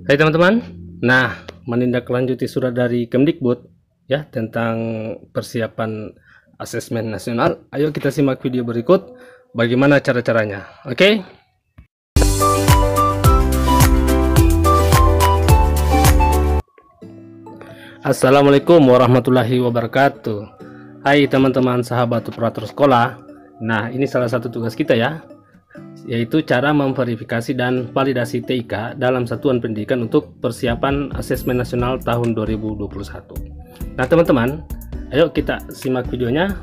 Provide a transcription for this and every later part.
Hai teman-teman, nah menindaklanjuti surat dari Kemdikbud ya tentang persiapan asesmen nasional. Ayo kita simak video berikut bagaimana cara-caranya. Oke? Assalamualaikum warahmatullahi wabarakatuh. Hai teman-teman sahabat operator sekolah. Nah, ini salah satu tugas kita ya, yaitu cara memverifikasi dan validasi TIK dalam satuan pendidikan untuk persiapan asesmen nasional tahun 2021. Nah teman-teman, ayo kita simak videonya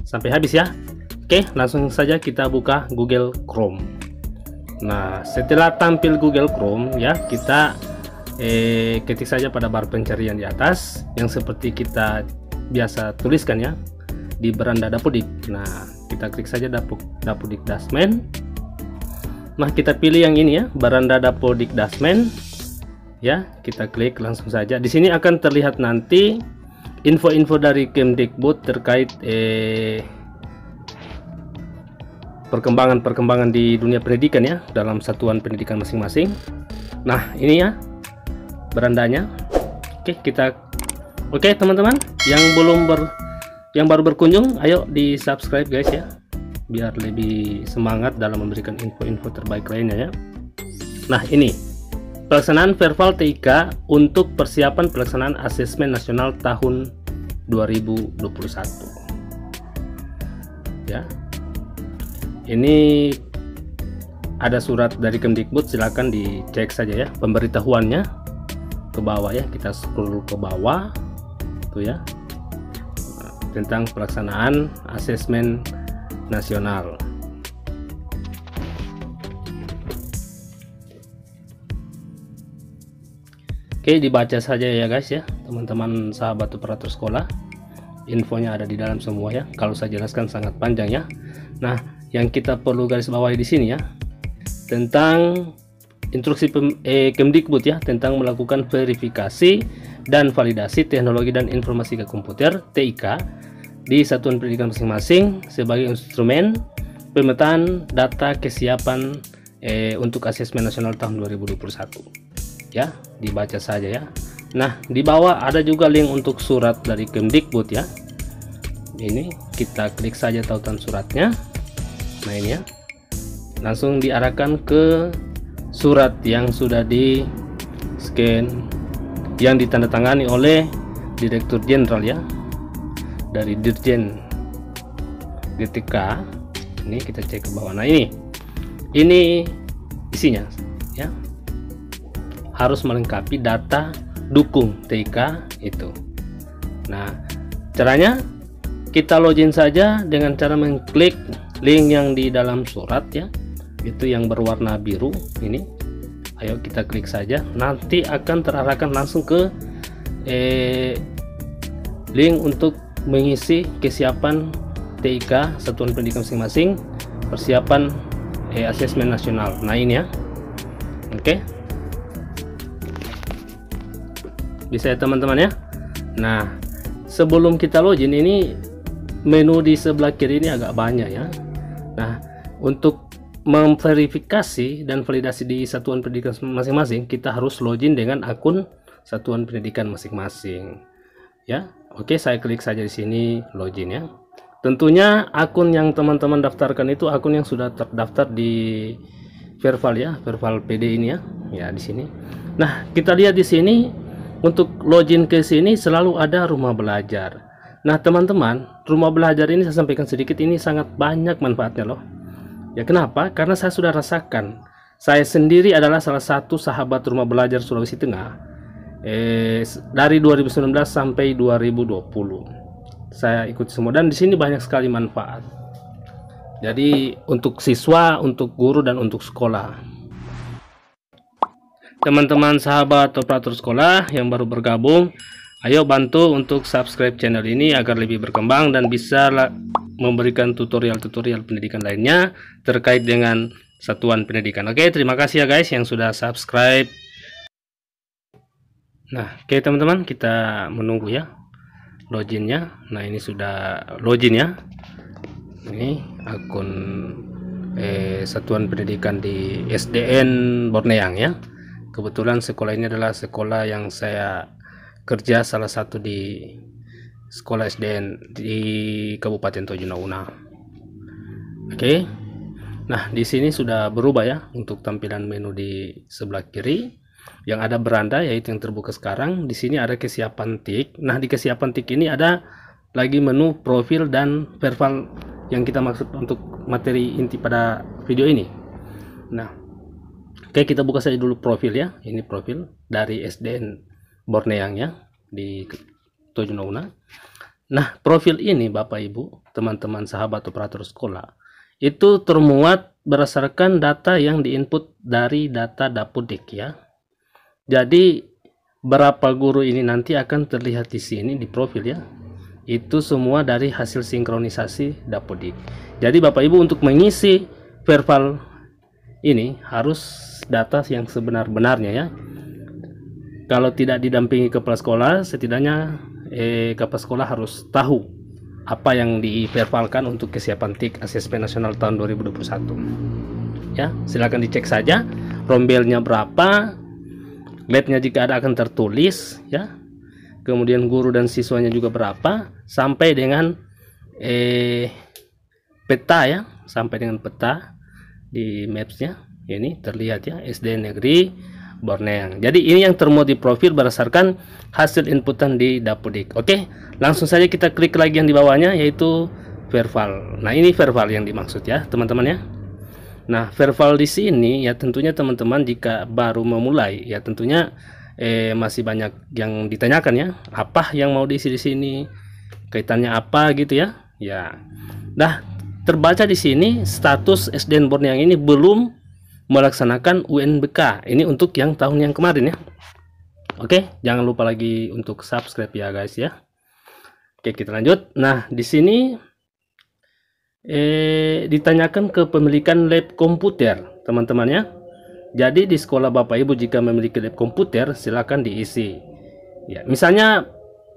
sampai habis ya. Oke, langsung saja kita buka Google Chrome. Nah, setelah tampil Google Chrome ya, kita ketik saja pada bar pencarian di atas yang seperti kita biasa tuliskan ya, di beranda Dapodik. Nah, kita klik saja Dapodik Dasmen. Nah, kita pilih yang ini ya, beranda Dapodik Dasmen. Ya, kita klik langsung saja. Di sini akan terlihat nanti info-info dari Kemdikbud terkait perkembangan di dunia pendidikan ya, dalam satuan pendidikan masing-masing. Nah, ini ya berandanya. Oke teman-teman yang baru berkunjung, ayo di subscribe guys ya, biar lebih semangat dalam memberikan info-info terbaik lainnya ya. Nah, ini pelaksanaan verbal TIK untuk persiapan pelaksanaan asesmen nasional tahun 2021 ya. Ini ada surat dari Kemdikbud, silakan dicek saja ya pemberitahuannya ke bawah ya, kita scroll ke bawah tuh ya, tentang pelaksanaan asesmen nasional. Oke, dibaca saja ya guys ya, teman-teman sahabat operator sekolah. Infonya ada di dalam semua ya, kalau saya jelaskan sangat panjang ya. Nah, yang kita perlu garis bawahi di sini ya, tentang instruksi Kemdikbud ya, tentang melakukan verifikasi dan validasi teknologi dan informasi komputer TIK di satuan pendidikan masing-masing sebagai instrumen pemetaan data kesiapan untuk asesmen nasional tahun 2021 ya, dibaca saja ya. Nah, di bawah ada juga link untuk surat dari Kemdikbud ya. Ini kita klik saja tautan suratnya. Nah, ini ya, langsung diarahkan ke surat yang sudah di scan, yang ditandatangani oleh Direktur Jenderal ya, dari Dirjen GTK. Ini kita cek ke bawah. Nah, ini isinya ya, harus melengkapi data dukung TIK itu. Nah, caranya kita login saja dengan cara mengklik link yang di dalam surat ya, itu yang berwarna biru ini. Ayo kita klik saja, nanti akan terarahkan langsung ke link untuk mengisi kesiapan TIK satuan pendidikan masing-masing persiapan asesmen nasional. Nah, ini ya. Oke, bisa ya teman-teman ya. Nah, sebelum kita login, ini menu di sebelah kiri ini agak banyak ya. Nah, untuk memverifikasi dan validasi di satuan pendidikan masing-masing, kita harus login dengan akun satuan pendidikan masing-masing ya. Oke, saya klik saja di sini login ya. Tentunya akun yang teman-teman daftarkan itu akun yang sudah terdaftar di Verbal ya, Verbal PD ini ya. Ya, di sini. Nah, kita lihat di sini untuk login ke sini selalu ada rumah belajar. Nah, teman-teman, rumah belajar ini saya sampaikan sedikit, ini sangat banyak manfaatnya loh. Ya, kenapa? Karena saya sudah rasakan. Saya sendiri adalah salah satu sahabat rumah belajar Sulawesi Tengah. Dari 2019 sampai 2020. Saya ikut semua dan di sini banyak sekali manfaat. Jadi untuk siswa, untuk guru dan untuk sekolah. Teman-teman sahabat operator sekolah yang baru bergabung, ayo bantu untuk subscribe channel ini agar lebih berkembang dan bisa memberikan tutorial-tutorial pendidikan lainnya terkait dengan satuan pendidikan. Oke, terima kasih ya guys yang sudah subscribe. Nah, oke teman-teman, kita menunggu ya loginnya. Nah, ini sudah login ya. Ini akun satuan pendidikan di SDN Borneang ya. Kebetulan sekolah ini adalah sekolah yang saya kerja, salah satu di sekolah SDN di Kabupaten Tojo Una. Oke. Nah, di sini sudah berubah ya untuk tampilan menu di sebelah kiri. Yang ada beranda yaitu yang terbuka sekarang. Di sini ada kesiapan tik. Nah, di kesiapan tik ini ada lagi menu profil dan verbal yang kita maksud untuk materi inti pada video ini. Nah, oke, kita buka saja dulu profil ya. Ini profil dari SDN Borneang ya di Tojo Una. Nah, profil ini Bapak Ibu, teman-teman sahabat operator sekolah, itu termuat berdasarkan data yang diinput dari data Dapodik ya. Jadi berapa guru ini nanti akan terlihat di sini di profil ya. Itu semua dari hasil sinkronisasi Dapodik. Jadi Bapak Ibu untuk mengisi verbal ini harus data yang sebenar-benarnya ya. Kalau tidak didampingi kepala sekolah, setidaknya kepala sekolah harus tahu apa yang diverbalkan untuk kesiapan TIK Asesmen Nasional tahun 2021 ya. Silakan dicek saja rombelnya berapa, labnya jika ada akan tertulis ya, kemudian guru dan siswanya juga berapa, sampai dengan peta ya, sampai dengan peta di mapsnya ini terlihat ya, SDN Negeri Borneang. Jadi ini yang termuat di profil berdasarkan hasil inputan di Dapodik. Oke, langsung saja kita klik lagi yang di bawahnya yaitu verbal. Nah, ini verbal yang dimaksud ya teman-teman ya. Nah, verbal di sini ya tentunya teman-teman jika baru memulai ya tentunya masih banyak yang ditanyakan ya. Apa yang mau diisi di sini? Kaitannya apa gitu ya? Ya. Nah, terbaca di sini status SDN Borneang ini belum melaksanakan UNBK. Ini untuk yang tahun yang kemarin ya. Oke, jangan lupa lagi untuk subscribe ya guys ya. Oke, kita lanjut. Nah, di sini ditanyakan kepemilikan lab komputer, teman-teman ya. Jadi di sekolah Bapak Ibu jika memiliki lab komputer silakan diisi. Ya, misalnya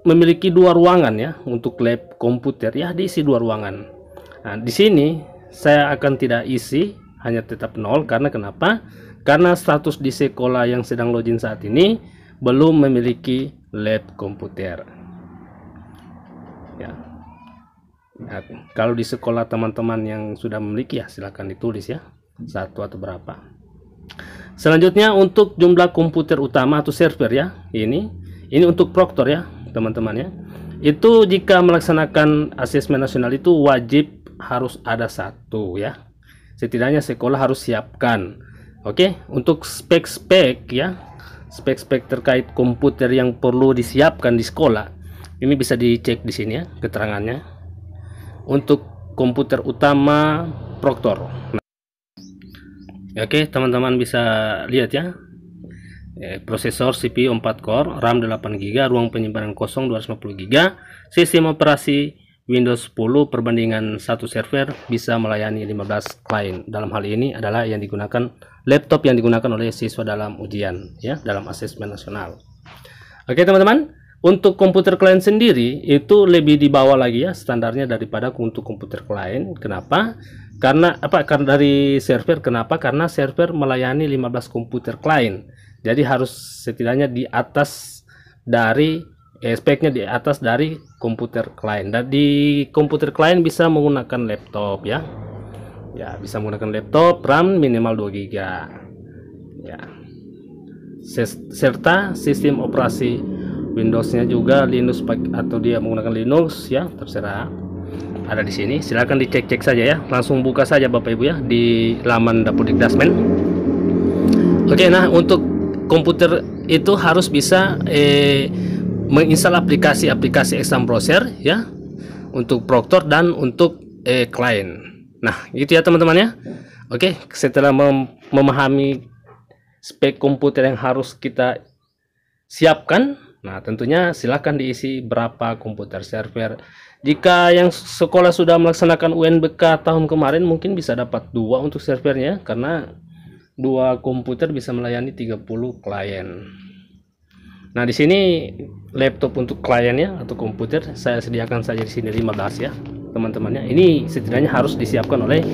memiliki 2 ruangan ya untuk lab komputer ya diisi 2 ruangan. Nah, di sini saya akan tidak isi, hanya tetap 0 karena kenapa? Karena status di sekolah yang sedang login saat ini belum memiliki lab komputer. Ya. Nah, kalau di sekolah teman-teman yang sudah memiliki ya silakan ditulis ya 1 atau berapa. Selanjutnya untuk jumlah komputer utama atau server ya. Ini untuk proktor ya teman-teman ya. Itu jika melaksanakan asesmen nasional itu wajib harus ada 1 ya. Setidaknya sekolah harus siapkan. Oke, untuk spek-spek ya, spek-spek terkait komputer yang perlu disiapkan di sekolah, ini bisa dicek di sini ya keterangannya. Untuk komputer utama proktor. Nah, oke, teman-teman bisa lihat ya. Prosesor CPU 4 core, RAM 8 GB, ruang penyimpanan kosong 250 GB, sistem operasi Windows 10 perbandingan 1 server, bisa melayani 15 klien. Dalam hal ini adalah yang digunakan laptop yang digunakan oleh siswa dalam ujian ya, dalam asesmen nasional. Oke teman-teman, untuk komputer klien sendiri itu lebih di bawah lagi ya standarnya daripada untuk komputer klien. Kenapa? Karena dari server. Kenapa? Karena server melayani 15 komputer klien. Jadi harus setidaknya di atas dari speknya di atas dari komputer klien. Dan di komputer klien bisa menggunakan laptop ya. Ya, bisa menggunakan laptop, RAM minimal 2 GB. Ya. Serta sistem operasi Windows-nya juga Linux atau dia menggunakan Linux ya, terserah. Ada di sini. Silahkan dicek-cek saja ya. Langsung buka saja Bapak Ibu ya di laman Dapodik Dasmen. Oke, nah untuk komputer itu harus bisa menginstal aplikasi exam browser ya untuk proktor dan untuk klien. Nah gitu ya teman-teman ya. Oke, setelah memahami spek komputer yang harus kita siapkan, nah tentunya silakan diisi berapa komputer server. Jika yang sekolah sudah melaksanakan UNBK tahun kemarin mungkin bisa dapat 2 untuk servernya, karena 2 komputer bisa melayani 30 klien. Nah, di sini laptop untuk kliennya atau komputer saya sediakan saja di sini 15 ya, teman-temannya. Ini setidaknya harus disiapkan oleh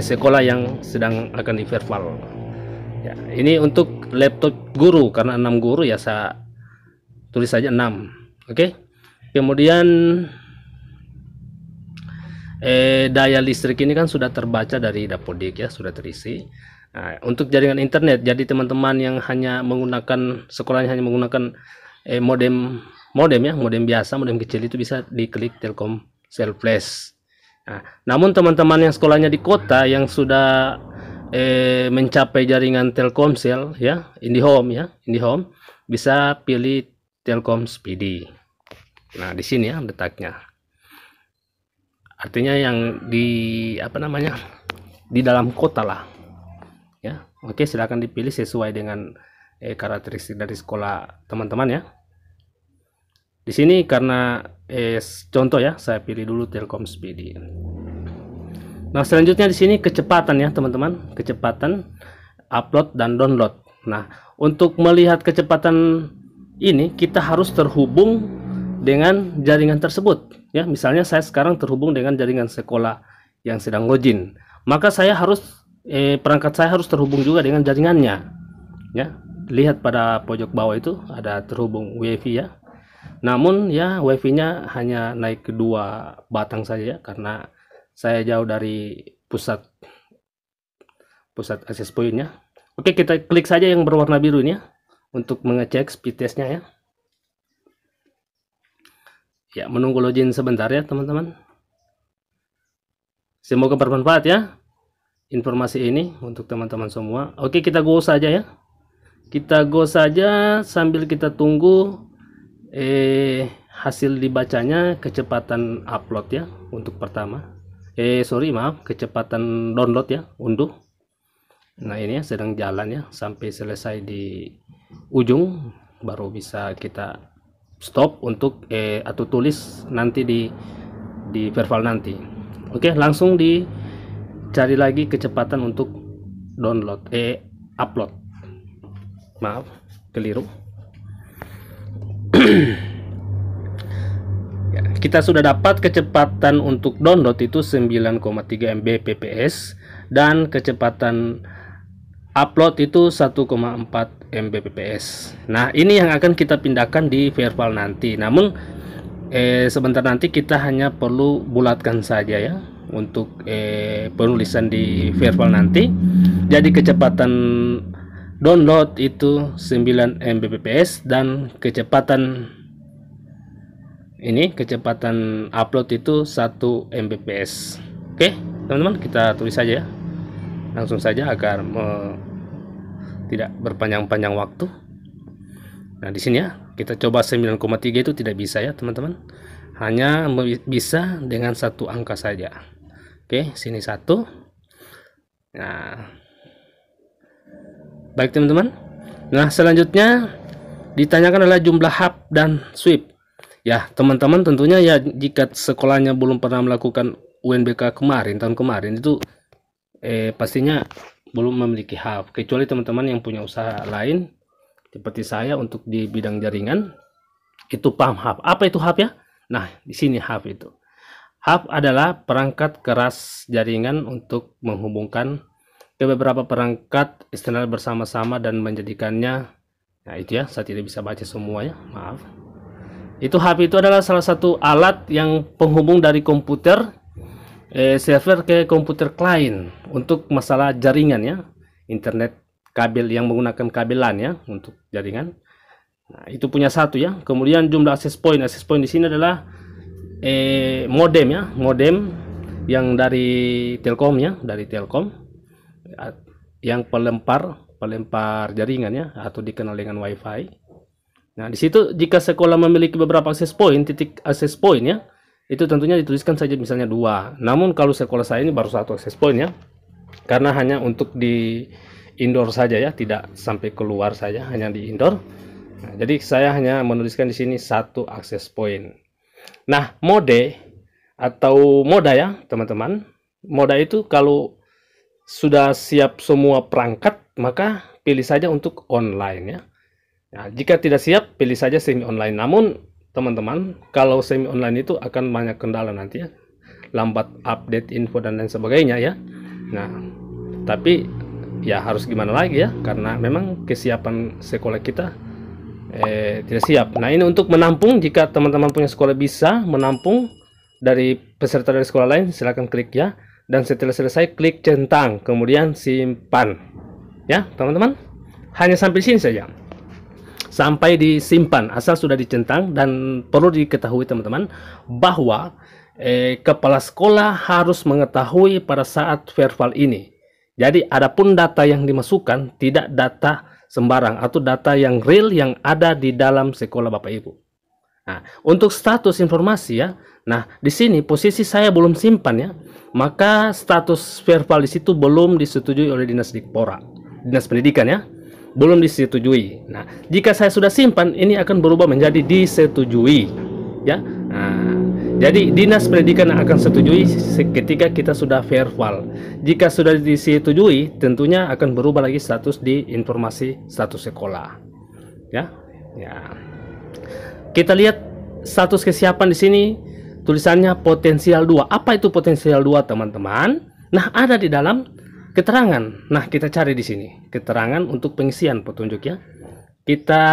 sekolah yang sedang akan diverbal. Ya, ini untuk laptop guru, karena 6 guru ya saya tulis saja 6. Oke. Kemudian daya listrik ini kan sudah terbaca dari Dapodik ya, sudah terisi. Nah, untuk jaringan internet, jadi teman-teman yang hanya menggunakan, sekolahnya hanya menggunakan modem biasa, modem kecil, itu bisa diklik Telkomsel Flash. Nah, namun teman-teman yang sekolahnya di kota yang sudah mencapai jaringan Telkomsel ya, IndiHome bisa pilih Telkom Speedy. Nah, di sini ya letaknya. Artinya yang di di dalam kota lah. Ya. Oke, silakan dipilih sesuai dengan karakteristik dari sekolah teman-teman ya. Di sini karena contoh ya, saya pilih dulu Telkom Speedy. Nah, selanjutnya di sini kecepatan ya, teman-teman. Kecepatan upload dan download. Nah, untuk melihat kecepatan ini kita harus terhubung dengan jaringan tersebut ya. Misalnya saya sekarang terhubung dengan jaringan sekolah yang sedang login, maka saya harus perangkat saya harus terhubung juga dengan jaringannya ya. Lihat pada pojok bawah itu ada terhubung WiFi ya. Namun ya WiFi-nya hanya naik ke 2 batang saja ya, karena saya jauh dari pusat akses point-nya. Oke, kita klik saja yang berwarna biru ini ya untuk mengecek speed test-nya ya. Ya, menunggu login sebentar ya teman-teman. Semoga bermanfaat ya informasi ini untuk teman-teman semua. Oke, kita go saja ya. Kita go saja sambil kita tunggu hasil dibacanya kecepatan upload ya untuk pertama. Kecepatan download ya, unduh. Nah, ini ya sedang jalan ya, sampai selesai di ujung baru bisa kita stop untuk atau tulis nanti di verbal nanti. Oke, langsung dicari lagi kecepatan untuk download upload. Maaf, keliru. Ya, kita sudah dapat kecepatan untuk download itu 9,3 Mbps dan kecepatan upload itu 1,4 Mbps. Nah, ini yang akan kita pindahkan di verbal nanti. Namun sebentar nanti kita hanya perlu bulatkan saja ya untuk penulisan di verbal nanti. Jadi kecepatan download itu 9 Mbps dan kecepatan upload itu 1 Mbps. Oke, teman-teman, kita tulis saja ya. Langsung saja agar tidak berpanjang-panjang waktu. Nah, di sini ya kita coba 9,3 itu tidak bisa ya teman-teman, hanya bisa dengan 1 angka saja. Oke, sini 1. Nah, baik teman-teman. Nah, selanjutnya ditanyakan adalah jumlah hub dan sweep ya teman-teman. Tentunya ya jika sekolahnya belum pernah melakukan UNBK tahun kemarin itu pastinya belum memiliki hub, kecuali teman-teman yang punya usaha lain seperti saya untuk di bidang jaringan itu paham hub. Apa itu hub ya? Nah, di sini hub itu. Hub adalah perangkat keras jaringan untuk menghubungkan ke beberapa perangkat eksternal bersama-sama dan menjadikannya, nah itu ya, saya tidak bisa baca semuanya, maaf. Itu hub itu adalah salah satu alat yang penghubung dari komputer server ke komputer klien untuk masalah jaringan ya, internet kabel yang menggunakan kabel LAN ya untuk jaringan. Nah, itu punya satu ya. Kemudian jumlah access point di sini adalah modem ya, modem yang dari Telkom ya, dari Telkom yang pelempar jaringan ya, atau dikenal dengan WiFi. Nah, di situ jika sekolah memiliki beberapa access point, titik access point ya, itu tentunya dituliskan saja misalnya 2. Namun kalau sekolah saya ini baru 1 access point ya, karena hanya untuk di indoor saja ya, tidak sampai keluar saja, hanya di indoor. Nah, jadi saya hanya menuliskan di sini 1 access point. Nah, mode atau moda ya teman-teman, moda itu kalau sudah siap semua perangkat maka pilih saja untuk online ya. Nah, jika tidak siap pilih saja semi online. Namun teman-teman, kalau semi online itu akan banyak kendala nanti ya, lambat update info dan lain sebagainya ya. Nah, tapi ya harus gimana lagi ya, karena memang kesiapan sekolah kita tidak siap. Nah, ini untuk menampung, jika teman-teman punya sekolah bisa menampung dari peserta dari sekolah lain, silahkan klik ya. Dan setelah selesai klik centang, kemudian simpan ya teman-teman. Hanya sampai sini saja, sampai disimpan, asal sudah dicentang. Dan perlu diketahui teman-teman bahwa kepala sekolah harus mengetahui pada saat verbal ini. Jadi adapun data yang dimasukkan tidak data sembarang atau data yang real yang ada di dalam sekolah Bapak Ibu. Nah, untuk status informasi ya. Nah, di sini posisi saya belum simpan ya. Maka status verbal di situ belum disetujui oleh Dinas Dikpora, Dinas Pendidikan ya. Belum disetujui. Nah, jika saya sudah simpan, ini akan berubah menjadi disetujui ya. Nah, jadi Dinas Pendidikan akan setujui ketika kita sudah verbal. Jika sudah disetujui, tentunya akan berubah lagi status di informasi status sekolah. Ya. Ya. Kita lihat status kesiapan di sini, tulisannya potensial 2. Apa itu potensial 2, teman-teman? Nah, ada di dalam keterangan. Nah, kita cari di sini keterangan untuk pengisian petunjuk ya. Kita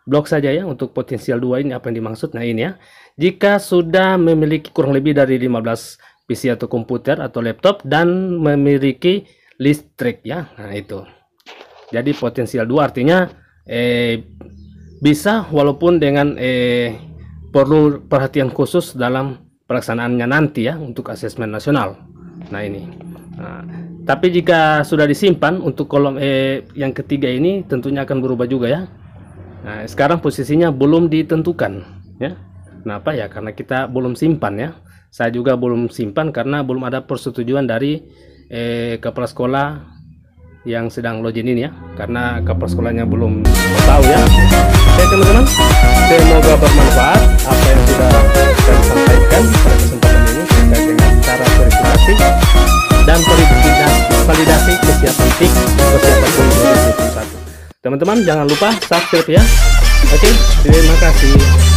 blok saja ya untuk potensial 2 ini apa yang dimaksud. Nah, ini ya. Jika sudah memiliki kurang lebih dari 15 PC atau komputer atau laptop dan memiliki listrik ya. Nah, itu. Jadi potensial 2 artinya bisa walaupun dengan perlu perhatian khusus dalam pelaksanaannya nanti ya untuk asesmen nasional. Nah, ini. Nah, tapi jika sudah disimpan untuk kolom yang ketiga ini tentunya akan berubah juga ya. Nah, sekarang posisinya belum ditentukan ya. Kenapa ya? Karena kita belum simpan ya. Saya juga belum simpan karena belum ada persetujuan dari kepala sekolah yang sedang login ini ya. Karena kepala sekolahnya belum tahu ya. Oke teman-teman, semoga bermanfaat apa yang sudah saya sampaikan pada kesempatan ini terkait dengan cara verifikasi dan validasi kesiapan TIK kesiapan PON 2021. Teman-teman jangan lupa subscribe ya. Oke, terima kasih.